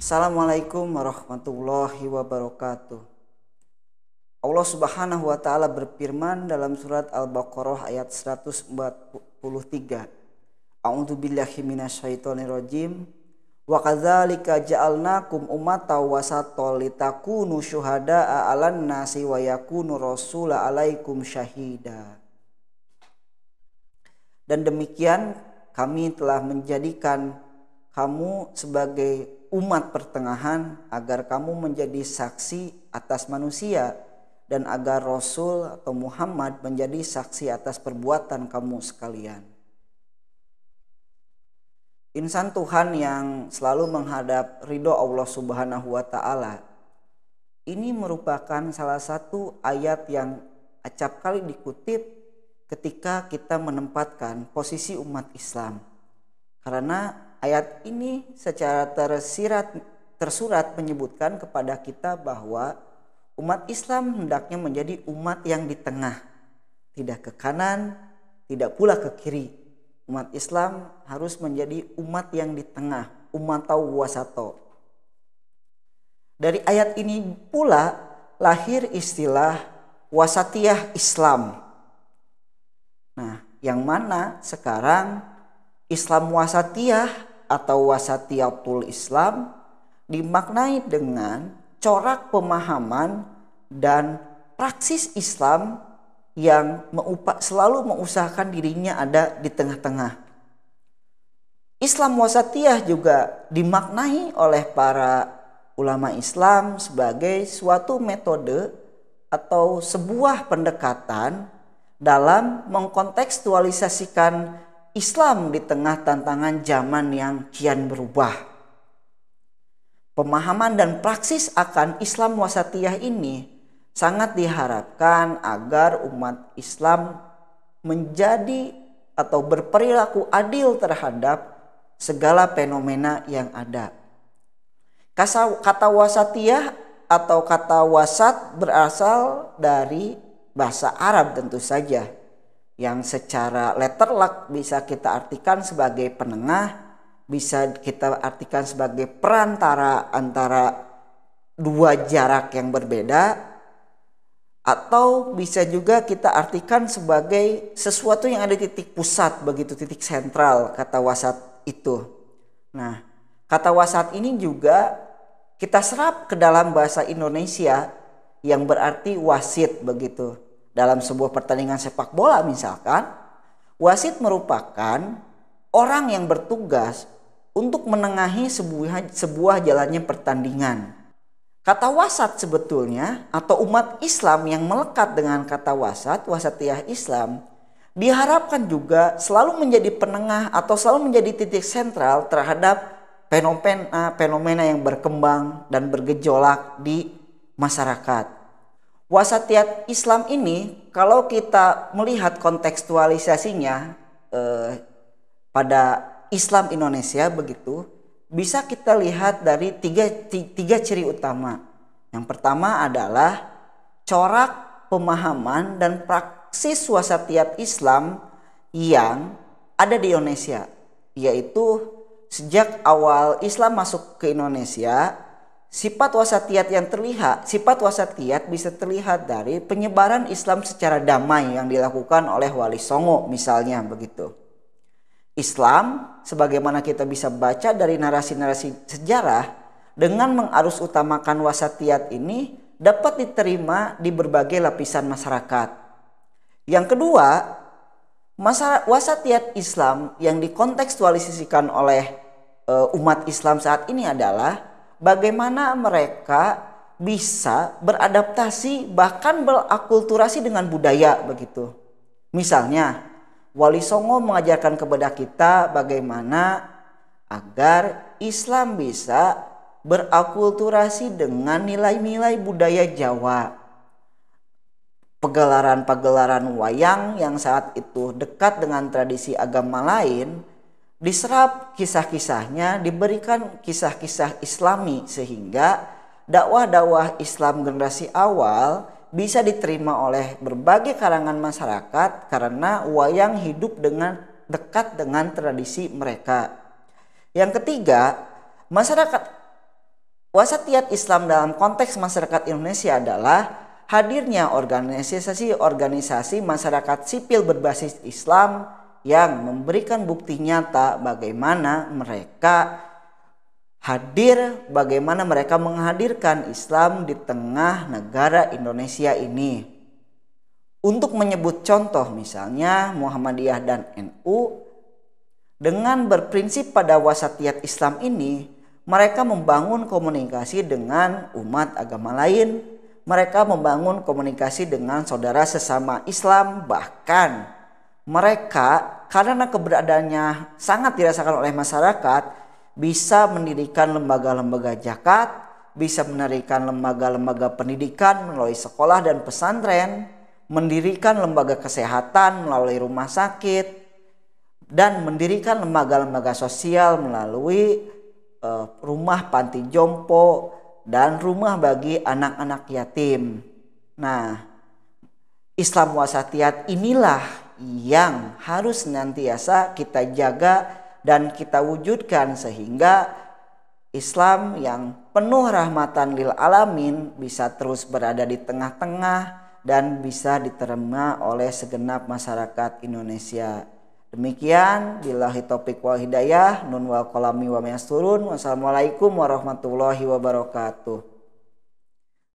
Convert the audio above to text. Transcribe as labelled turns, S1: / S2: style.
S1: Assalamualaikum warahmatullahi wabarakatuh. Allah Subhanahu wa taala berfirman dalam surat Al-Baqarah ayat 143. A'udzubillahi minasyaitonirrajim. Wa kadzalika ja'alnakum ummatan wasatan litakunu syuhada'a 'alan nasi wa yakunu rasula 'alaikum syahida. Dan demikian kami telah menjadikan kamu sebagai umat pertengahan agar kamu menjadi saksi atas manusia dan agar Rasul atau Muhammad menjadi saksi atas perbuatan kamu sekalian. Insan Tuhan yang selalu menghadap ridho Allah Subhanahu wa taala, ini merupakan salah satu ayat yang acap kali dikutip ketika kita menempatkan posisi umat Islam. Karena ayat ini secara tersurat menyebutkan kepada kita bahwa umat Islam hendaknya menjadi umat yang di tengah, tidak ke kanan, tidak pula ke kiri. Umat Islam harus menjadi umat yang di tengah, ummatau wasato. Dari ayat ini pula lahir istilah wasatiyah Islam. Nah, yang mana sekarang Islam wasatiyah atau wasatiyatul Islam dimaknai dengan corak pemahaman dan praksis Islam yang selalu mengusahakan dirinya ada di tengah-tengah. Islam wasatiyah juga dimaknai oleh para ulama Islam sebagai suatu metode atau sebuah pendekatan dalam mengkontekstualisasikan Islam di tengah tantangan zaman yang kian berubah. Pemahaman dan praksis akan Islam wasatiyah ini sangat diharapkan agar umat Islam menjadi atau berperilaku adil terhadap segala fenomena yang ada. Kata wasatiyah atau kata wasat berasal dari bahasa Arab tentu saja, yang secara letterlock bisa kita artikan sebagai penengah, bisa kita artikan sebagai perantara antara dua jarak yang berbeda, atau bisa juga kita artikan sebagai sesuatu yang ada di titik pusat, begitu titik sentral kata wasat itu. Nah, kata wasat ini juga kita serap ke dalam bahasa Indonesia yang berarti wasit begitu. Dalam sebuah pertandingan sepak bola misalkan, wasit merupakan orang yang bertugas untuk menengahi sebuah jalannya pertandingan. Kata wasat sebetulnya atau umat Islam yang melekat dengan kata wasatiyah Islam, diharapkan juga selalu menjadi penengah atau selalu menjadi titik sentral terhadap fenomena yang berkembang dan bergejolak di masyarakat. Wasatiyat Islam ini kalau kita melihat kontekstualisasinya pada Islam Indonesia begitu, bisa kita lihat dari tiga ciri utama. Yang pertama adalah corak pemahaman dan praksis wasatiyat Islam yang ada di Indonesia, yaitu sejak awal Islam masuk ke Indonesia, sifat wasatiyat bisa terlihat dari penyebaran Islam secara damai yang dilakukan oleh Wali Songo misalnya begitu. Islam sebagaimana kita bisa baca dari narasi-narasi sejarah dengan mengarus utamakan wasatiyat ini dapat diterima di berbagai lapisan masyarakat. Yang kedua, wasatiyat Islam yang dikontekstualisasikan oleh umat Islam saat ini adalah bagaimana mereka bisa beradaptasi bahkan berakulturasi dengan budaya begitu. Misalnya, Wali Songo mengajarkan kepada kita bagaimana agar Islam bisa berakulturasi dengan nilai-nilai budaya Jawa. Pagelaran-pagelaran wayang yang saat itu dekat dengan tradisi agama lain, diserap kisah-kisahnya, diberikan kisah-kisah Islami sehingga dakwah-dakwah Islam generasi awal bisa diterima oleh berbagai kalangan masyarakat karena wayang hidup dekat dengan tradisi mereka. Yang ketiga, masyarakat Wasatiyat Islam dalam konteks masyarakat Indonesia adalah hadirnya organisasi-organisasi masyarakat sipil berbasis Islam yang memberikan bukti nyata bagaimana mereka menghadirkan Islam di tengah negara Indonesia ini. Untuk menyebut contoh misalnya Muhammadiyah dan NU, dengan berprinsip pada wasatiyat Islam ini, mereka membangun komunikasi dengan umat agama lain, mereka membangun komunikasi dengan saudara sesama Islam, bahkan mereka karena keberadaannya sangat dirasakan oleh masyarakat, bisa mendirikan lembaga-lembaga zakat, bisa mendirikan lembaga-lembaga pendidikan melalui sekolah dan pesantren, mendirikan lembaga kesehatan melalui rumah sakit, dan mendirikan lembaga-lembaga sosial melalui rumah panti jompo dan rumah bagi anak-anak yatim. Nah, Islam wasatiyat inilah yang harus senantiasa kita jaga dan kita wujudkan sehingga Islam yang penuh rahmatan lil alamin bisa terus berada di tengah-tengah dan bisa diterima oleh segenap masyarakat Indonesia. Demikian, billahi taufiq wal hidayah, nun wal qalami wa ma yasturun. Wassalamualaikum warahmatullahi wabarakatuh.